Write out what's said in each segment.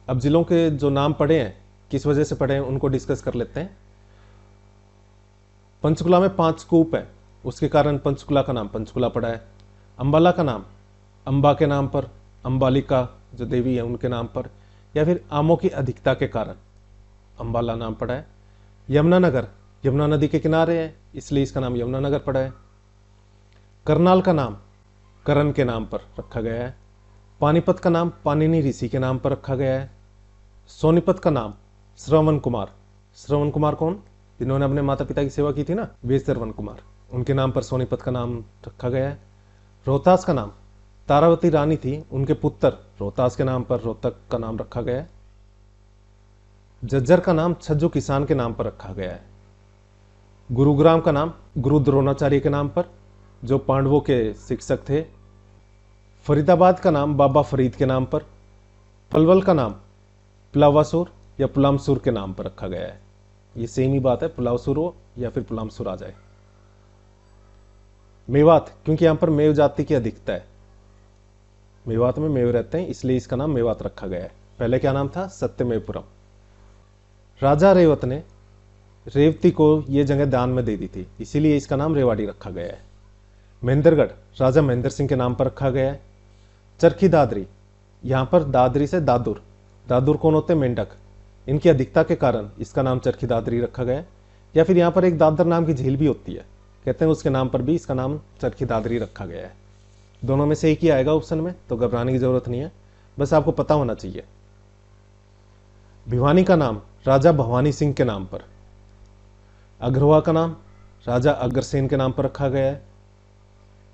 अब जिलों के जो नाम पड़े हैं, किस वजह से पड़े हैं, उनको डिस्कस कर लेते हैं। पंचकुला में 5 कूप है, उसके कारण पंचकुला का नाम पंचकुला पड़ा है। अंबाला का नाम अंबा के नाम पर, अंबालिका जो देवी है उनके नाम पर, या फिर आमों की अधिकता के कारण अंबाला नाम पड़ा है। यमुनानगर यमुना नदी के किनारे है, इसलिए इसका नाम यमुनानगर पड़ा है। करनाल का नाम करण के नाम पर रखा गया है। पानीपत का नाम पानिनी ऋषि के नाम पर रखा गया है। सोनीपत का नाम श्रवण कुमार, श्रवण कुमार कौन, जिन्होंने अपने माता पिता की सेवा की थी ना, वे श्रवण कुमार, उनके नाम पर सोनीपत का नाम रखा गया है। रोहतास का नाम तारावती रानी थी, उनके पुत्र रोहतास के नाम पर रोहतक का नाम रखा गया है। झज्जर का नाम छज्जू किसान के नाम पर रखा गया है। गुरुग्राम का नाम गुरु द्रोणाचार्य के नाम पर, जो पांडवों के शिक्षक थे। फरीदाबाद का नाम बाबा फरीद के नाम पर। पलवल का नाम पुलावासुर या पुलामसुर के नाम पर रखा गया है। ये सेम ही बात है, पुलावसुर हो या फिर पुलामसुर आ जाए। मेवात, क्योंकि यहां पर मेव जाति की अधिकता है, मेवात में मेव रहते हैं, इसलिए इसका नाम मेवात रखा गया है। पहले क्या नाम था, सत्यमेवपुरम। राजा रेवत ने रेवती को यह जगह दान में दे दी थी, इसीलिए इसका नाम रेवाड़ी रखा गया है। महेंद्रगढ़ राजा महेंद्र सिंह के नाम पर रखा गया है। चरखी दादरी, यहां पर दादरी से दादुर, दादुर कौन होते हैं, मेंढक, इनकी अधिकता के कारण इसका नाम चरखी दादरी रखा गया है। या फिर यहां पर एक दादर नाम की झील भी होती है, कहते हैं उसके नाम पर भी इसका नाम चरखी दादरी रखा गया है। दोनों में से एक ही आएगा ऑप्शन में, तो घबराने की जरूरत नहीं है, बस आपको पता होना चाहिए। भिवानी का नाम राजा भवानी सिंह के नाम पर। अग्रवा का नाम राजा अग्रसेन के नाम पर रखा गया है।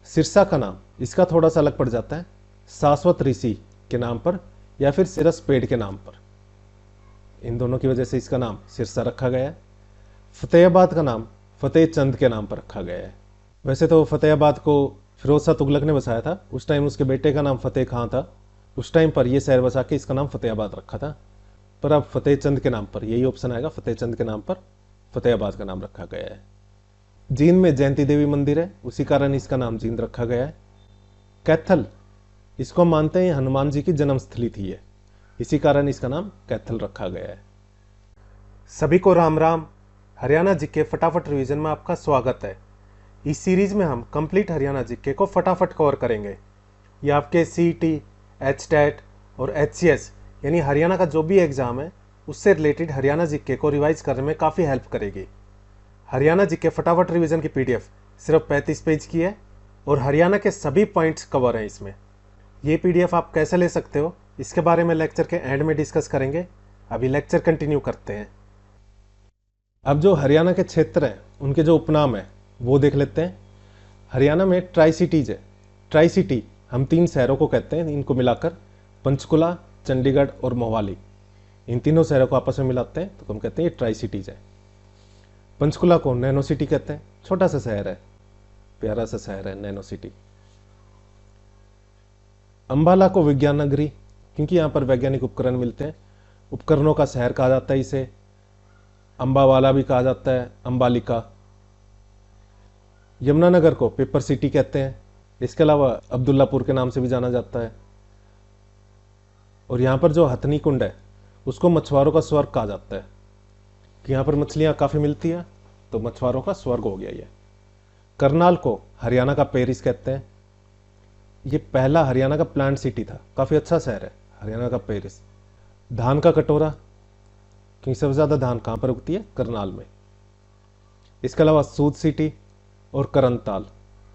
सिरसा का नाम, इसका थोड़ा सा अलग पड़ जाता है, शाश्वत ऋषि के नाम पर या फिर सिरस पेड़ के नाम पर, इन दोनों की वजह से इसका नाम सिरसा रखा गया है। फतेहाबाद का नाम फतेह चंद के नाम पर रखा गया है। वैसे तो फतेहाबाद को फिरोज शाह तुगलक ने बसाया था, उस टाइम उसके बेटे का नाम फतेह खां था, उस टाइम पर यह शहर बसा के इसका नाम फतेहाबाद रखा था, पर अब फतेह चंद के नाम पर, यही ऑप्शन आएगा, फतेह चंद के नाम पर फतेहाबाद का नाम रखा गया है। जींद में जयंती देवी मंदिर है, उसी कारण इसका नाम जींद रखा गया है। कैथल, इसको मानते हैं हनुमान जी की जन्मस्थली थी ये, इसी कारण इसका नाम कैथल रखा गया है। सभी को राम राम। हरियाणा जीके फटाफट रिवीजन में आपका स्वागत है। इस सीरीज में हम कंप्लीट हरियाणा जीके को फटाफट कवर करेंगे। ये आपके सीईटी, एचटेट और एचसीएस यानी हरियाणा का जो भी एग्जाम है उससे रिलेटेड हरियाणा जीके को रिवाइज करने में काफ़ी हेल्प करेगी। हरियाणा जीके फटाफट रिवीजन की पीडीएफ सिर्फ 35 पेज की है और हरियाणा के सभी पॉइंट्स कवर हैं इसमें। ये पीडीएफ आप कैसे ले सकते हो, इसके बारे में लेक्चर के एंड में डिस्कस करेंगे। अभी लेक्चर कंटिन्यू करते हैं। अब जो हरियाणा के क्षेत्र हैं उनके जो उपनाम है वो देख लेते हैं। हरियाणा में ट्राई सिटीज है। ट्राई सिटी हम 3 शहरों को कहते हैं, इनको मिलाकर पंचकुला, चंडीगढ़ और मोहाली, इन तीनों शहरों को आपस में मिलाते हैं तो हम कहते हैं ये ट्राई सिटीज है। पंचकुला को नैनो सिटी कहते हैं, छोटा सा शहर है, प्यारा सा शहर है, नैनो सिटी। अंबाला को विज्ञान नगरी, क्योंकि यहाँ पर वैज्ञानिक उपकरण मिलते हैं, उपकरणों का शहर कहा जाता है इसे। अंबावाला भी कहा जाता है, अंबालिका। यमुनानगर को पेपर सिटी कहते हैं, इसके अलावा अब्दुल्लापुर के नाम से भी जाना जाता है। और यहाँ पर जो हथनी कुंड है उसको मछुआरों का स्वर्ग कहा जाता है, कि यहाँ पर मछलियाँ काफ़ी मिलती हैं, तो मछुआरों का स्वर्ग हो गया ये। करनाल को हरियाणा का पेरिस कहते हैं। ये पहला हरियाणा का प्लांट सिटी था, काफ़ी अच्छा शहर है हरियाणा का पेरिस। धान का कटोरा, क्योंकि सबसे ज़्यादा धान कहाँ पर उगती है, करनाल में। इसके अलावा सूद सिटी और करनताल,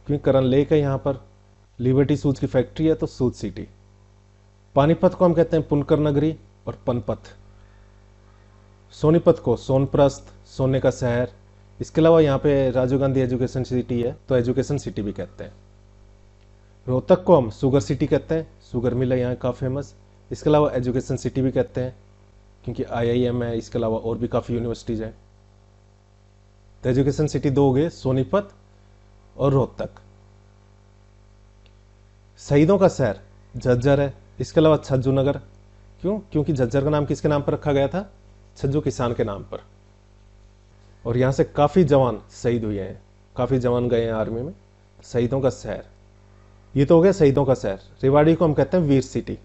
क्योंकि करन लेक है यहाँ पर, लिबर्टी सूज की फैक्ट्री है, तो सूद सिटी। पानीपत को हम कहते हैं पुनकर नगरी और पनपथ। सोनीपत को सोनप्रस्थ, सोने का शहर। इसके अलावा यहाँ पे राजीव गांधी एजुकेशन सिटी है, तो एजुकेशन सिटी भी कहते हैं। रोहतक को हम शुगर सिटी कहते हैं, शुगर मिल है यहाँ का फेमस। इसके अलावा एजुकेशन सिटी भी कहते हैं, क्योंकि आईआईएम है, इसके अलावा और भी काफ़ी यूनिवर्सिटीज़ हैं। तो एजुकेशन सिटी 2 हो गए, सोनीपत और रोहतक। शहीदों का शहर झज्जर है, इसके अलावा छज्जू नगर, क्यों, क्योंकि झज्जर का नाम किसके नाम पर रखा गया था, छज्जू किसान के नाम पर। और यहाँ से काफ़ी जवान शहीद हुए हैं, काफ़ी जवान गए हैं आर्मी में। शहीदों का शहर, ये तो हो गया शहीदों का शहर। रेवाड़ी को हम कहते हैं वीर सिटी,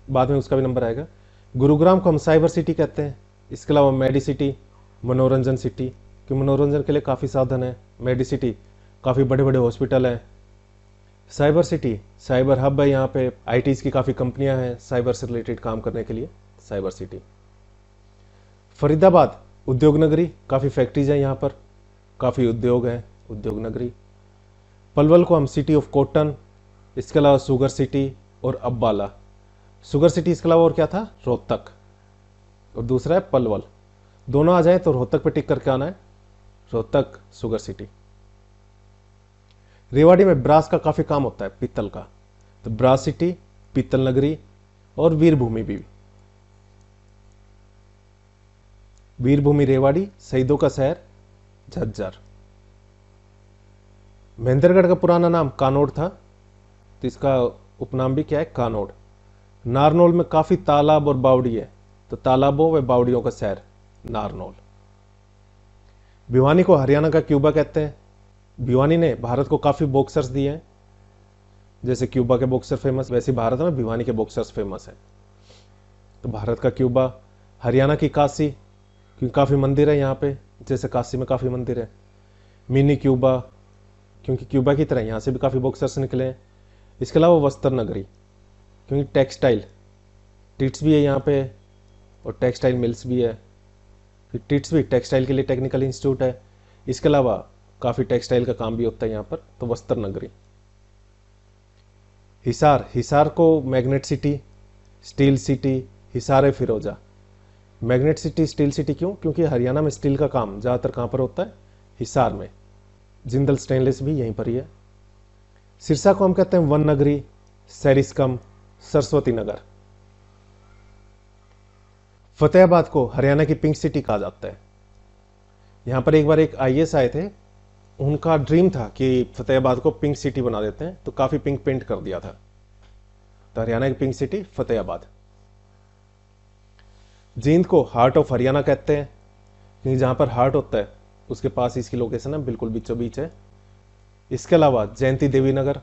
बाद में उसका भी नंबर आएगा। गुरुग्राम को हम साइबर सिटी कहते हैं। इसके अलावा मेडी सिटी, मनोरंजन सिटी, कि मनोरंजन के लिए काफ़ी साधन है। मेडी सिटी, काफ़ी बड़े बड़े हॉस्पिटल हैं। साइबर सिटी, साइबर हब है, यहाँ पे आईटीज़ की काफ़ी कंपनियां हैं साइबर से रिलेटेड काम करने के लिए, साइबर सिटी। फरीदाबाद, उद्योग नगरी, काफ़ी फैक्ट्रीज हैं यहाँ पर, काफ़ी उद्योग हैं, उद्योग नगरी। पलवल को हम सिटी ऑफ कॉटन, इसके अलावा शुगर सिटी और अब्बाला। शुगर सिटी, इसके अलावा और क्या था, रोहतक, और दूसरा है पलवल। दोनों आ जाए तो रोहतक पे टिक करके आना है, रोहतक शुगर सिटी। रेवाड़ी में ब्रास का काफ़ी काम होता है, पीतल का, तो ब्रास सिटी, पीतल नगरी और वीरभूमि भी। वीरभूमि रेवाड़ी, शहीदों का शहर झज्जर। महेंद्रगढ़ का पुराना नाम कानोड़ था, तो इसका उपनाम भी क्या है, कानोड़। नारनौल में काफ़ी तालाब और बावड़ी है, तो तालाबों व बावड़ियों का शहर नारनौल। भिवानी को हरियाणा का क्यूबा कहते हैं। भिवानी ने भारत को काफ़ी बॉक्सर्स दिए हैं, जैसे क्यूबा के बॉक्सर फेमस, वैसे भारत में भिवानी के बॉक्सर्स फेमस हैं। तो भारत का क्यूबा। हरियाणा की काशी, क्योंकि काफ़ी मंदिर है यहाँ पे, जैसे काशी में काफ़ी मंदिर है। मिनी क्यूबा, क्योंकि क्यूबा की तरह यहाँ से भी काफ़ी बॉक्सर्स निकले हैं। इसके अलावा वस्त्र नगरी, क्योंकि टेक्सटाइल, टिट्स भी है यहाँ पे और टेक्सटाइल मिल्स भी है। फिर टिट्स भी टेक्सटाइल के लिए टेक्निकल इंस्टीट्यूट है। इसके अलावा काफ़ी टेक्सटाइल का काम भी होता है यहाँ पर, तो वस्त्र नगरी। हिसार, हिसार को magnet city, steel city, Hisar Firoza. Magnet city, steel city क्यों, क्योंकि हरियाणा में स्टील का काम ज़्यादातर कहाँ पर होता है, हिसार में। जिंदल स्टेनलेस भी यहीं पर ही है। सिरसा को हम कहते हैं वन नगरी, सैरिस्कम, सरस्वती नगर। फतेहाबाद को हरियाणा की पिंक सिटी कहा जाता है। यहाँ पर एक बार एक आईएएस आए थे, उनका ड्रीम था कि फतेहाबाद को पिंक सिटी बना देते हैं, तो काफ़ी पिंक पेंट कर दिया था। तो हरियाणा की पिंक सिटी फतेहाबाद। जींद को हार्ट ऑफ हरियाणा कहते हैं, क्योंकि जहाँ पर हार्ट होता है उसके पास इसकी लोकेशन है, बिल्कुल बीचों बीच है। इसके अलावा जयंती देवी नगर,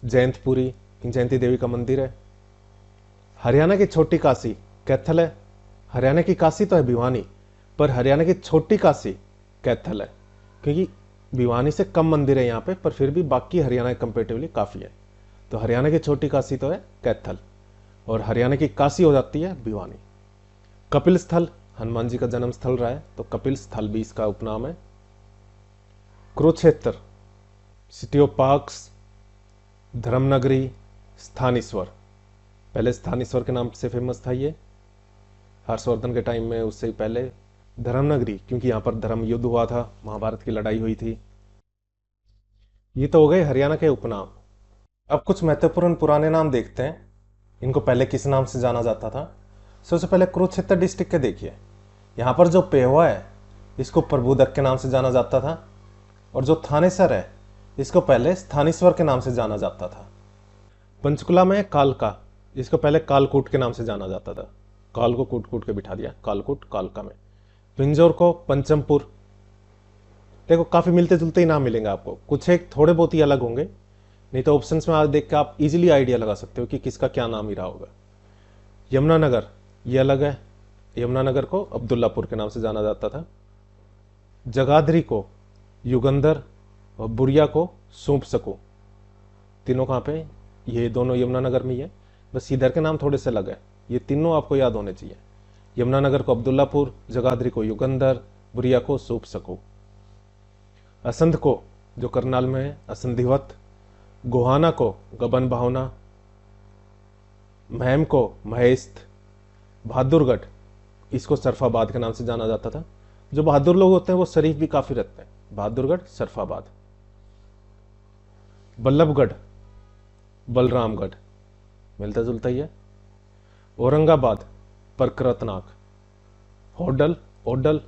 जयंतपुरी, जयंती देवी का मंदिर है। हरियाणा की छोटी काशी कैथल है। हरियाणा की काशी तो है भिवानी, पर हरियाणा की छोटी काशी कैथल है, क्योंकि भिवानी से कम मंदिर है यहाँ पे, पर फिर भी बाकी हरियाणा के कंपेरेटिवली काफ़ी है। तो हरियाणा की छोटी काशी तो है कैथल, और हरियाणा की काशी हो जाती है भिवानी। कपिल स्थल, हनुमान जी का जन्म स्थल रहा है, तो कपिल स्थल भी इसका उपनाम है। Kurukshetra, city of parks, Dharmanagari, Sthaneshwar. पहले स्थानेश्वर के नाम से फेमस था ये, हर्षवर्धन के टाइम में, उससे पहले धर्मनगरी, क्योंकि यहाँ पर धर्म युद्ध हुआ था, महाभारत की लड़ाई हुई थी। ये तो हो गए हरियाणा के उपनाम। अब कुछ महत्वपूर्ण पुराने नाम देखते हैं, इनको पहले किस नाम से जाना जाता था। सबसे पहले कुरुक्षेत्र डिस्ट्रिक्ट के देखिए, यहाँ पर जो पेहवा है इसको प्रभुदक के नाम से जाना जाता था, और जो थानेसर है इसको पहले स्थानेश्वर के नाम से जाना जाता था। पंचकुला में कालका, इसको पहले कालकूट के नाम से जाना जाता था, काल को कूट कूट के बिठा दिया, कालकूट कालका में। पिंजौर को पंचमपुर। देखो काफ़ी मिलते जुलते ही नाम मिलेंगे आपको, कुछ एक थोड़े बहुत ही अलग होंगे, नहीं तो ऑप्शंस में आज देख के आप इजीली आइडिया लगा सकते हो कि किसका क्या नाम ही रहा होगा। यमुनानगर, ये अलग है, यमुनानगर को अब्दुल्लापुर के नाम से जाना जाता था। जगाधरी को युगंधर और बुरिया को सूप सकू। तीनों कहाँ पे, ये दोनों यमुनानगर में ही है, बस इधर के नाम थोड़े से अलग है, ये तीनों आपको याद होने चाहिए। यमुनानगर को अब्दुल्लापुर, जगाधरी को युगंधर, बुरिया को सूप सकू। असंध को, जो करनाल में है, असंधिवत। गोहाना को गबन भावना। महम को महेस्त। बहादुरगढ़, इसको सरफाबाद के नाम से जाना जाता था। जो बहादुर लोग होते हैं वो शरीफ भी काफ़ी रहते हैं। बहादुरगढ़, सरफाबाद। बल्लभगढ़, बलरामगढ़, मिलता जुलता ही है। औरंगाबाद, परकरतनाग। होडल, ओडल।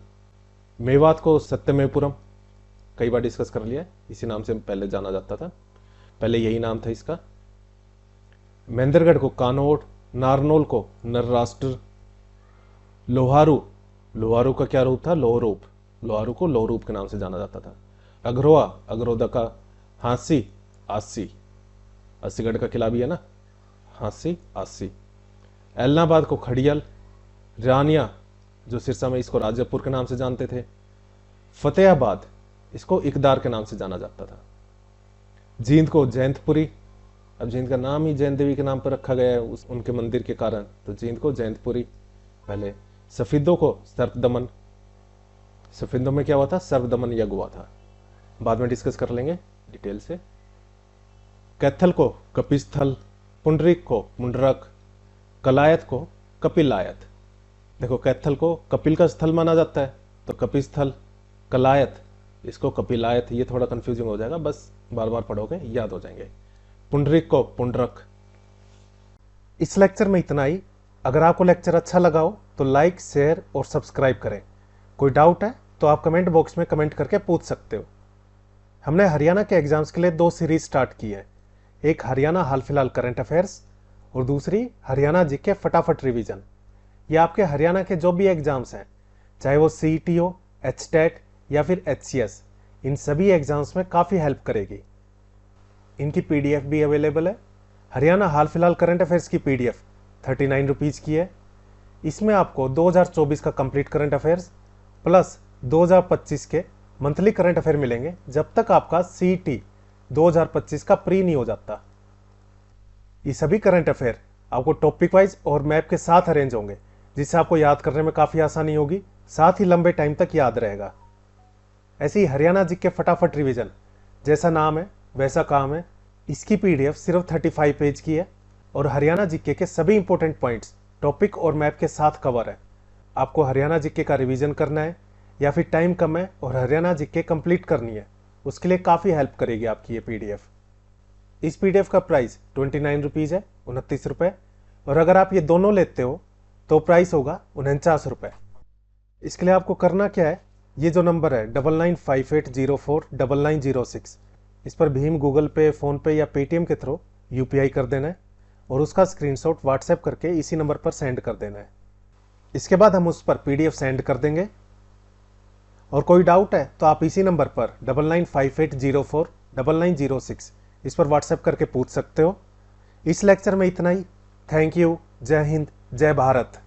मेवात को सत्यमेवपुरम, कई बार डिस्कस कर लिया, इसी नाम से पहले जाना जाता था, पहले यही नाम था इसका। महेंद्रगढ़ को कानोड़। नारनौल को नरराष्ट्र। लोहारू, लोहारू का क्या रूप था, लोहरूप, लोहारू को लोहरूप के नाम से जाना जाता था। अग्रवा, अग्रोदा का। हांसी, आसी, अस्सीगढ़ का किला भी है ना, हांसी आसी। एलनाबाद को खड़ियल, रानिया जो सिरसा में इसको राजापुर के नाम से जानते थे, फतेहाबाद इसको इकदार के नाम से जाना जाता था, जींद को जैंतपुरी, अब जींद का नाम ही जैन देवी के नाम पर रखा गया है उनके मंदिर के कारण, तो जींद को जैंतपुरी पहले। सफीदों को सर्पदमन, सफीदों में क्या हुआ था, सर्पदमन यज्ञ हुआ था, बाद में डिस्कस कर लेंगे डिटेल से। कैथल को कपिस्थल, पुंडरीक को पुंडरक, कलायत को कपिलायत। देखो कैथल को कपिल का स्थल माना जाता है तो कपिस्थल, कलायत इसको कपिलायत, ये थोड़ा कंफ्यूजिंग हो जाएगा, बस बार बार पढ़ोगे याद हो जाएंगे। पुंडरीक को पुंडरक। इस लेक्चर में इतना ही। अगर आपको लेक्चर अच्छा लगा हो तो लाइक, शेयर और सब्सक्राइब करें। कोई डाउट है तो आप कमेंट बॉक्स में कमेंट करके पूछ सकते हो। हमने हरियाणा के एग्जाम्स के लिए 2 सीरीज स्टार्ट की है, एक हरियाणा हाल फिलहाल करंट अफेयर्स और दूसरी हरियाणा जीके फटाफट रिवीजन। ये आपके हरियाणा के जो भी एग्जाम्स हैं, चाहे वो CET हो, HTET या फिर HCS, इन सभी एग्जाम्स में काफ़ी हेल्प करेगी। इनकी PDF भी अवेलेबल है। हरियाणा हाल फिलहाल करंट अफेयर्स की PDF 39 रुपीज़ की है। इसमें आपको 2024 का कंप्लीट करंट अफेयर्स प्लस 2025 के मंथली करंट अफेयर मिलेंगे, जब तक आपका CET 2025 का प्री नहीं हो जाता। ये सभी करंट अफेयर आपको टॉपिक वाइज और मैप के साथ अरेंज होंगे, जिससे आपको याद करने में काफ़ी आसानी होगी, साथ ही लंबे टाइम तक याद रहेगा। ऐसे ही हरियाणा जीके फटाफट रिवीजन, जैसा नाम है वैसा काम है, इसकी PDF सिर्फ 35 पेज की है और हरियाणा जीके के सभी इंपॉर्टेंट पॉइंट्स टॉपिक और मैप के साथ कवर है। आपको हरियाणा जीके का रिवीजन करना है या फिर टाइम कम है और हरियाणा जीके कंप्लीट करनी है, उसके लिए काफ़ी हेल्प करेगी आपकी ये PDF। इस PDF का प्राइस 29 रुपीज़ है, 29 रुपये, और अगर आप ये दोनों लेते हो तो प्राइस होगा 49 रुपये। इसके लिए आपको करना क्या है, ये जो नंबर है 9958049906, इस पर भीम, गूगल पे, फ़ोन पे या पेटीएम के थ्रू UPI कर देना है और उसका स्क्रीनशॉट व्हाट्सएप करके इसी नंबर पर सेंड कर देना है। इसके बाद हम उस पर PDF सेंड कर देंगे। और कोई डाउट है तो आप इसी नंबर पर 9958049906 इस पर व्हाट्सएप करके पूछ सकते हो। इस लेक्चर में इतना ही। Thank you. जय हिंद, जय भारत।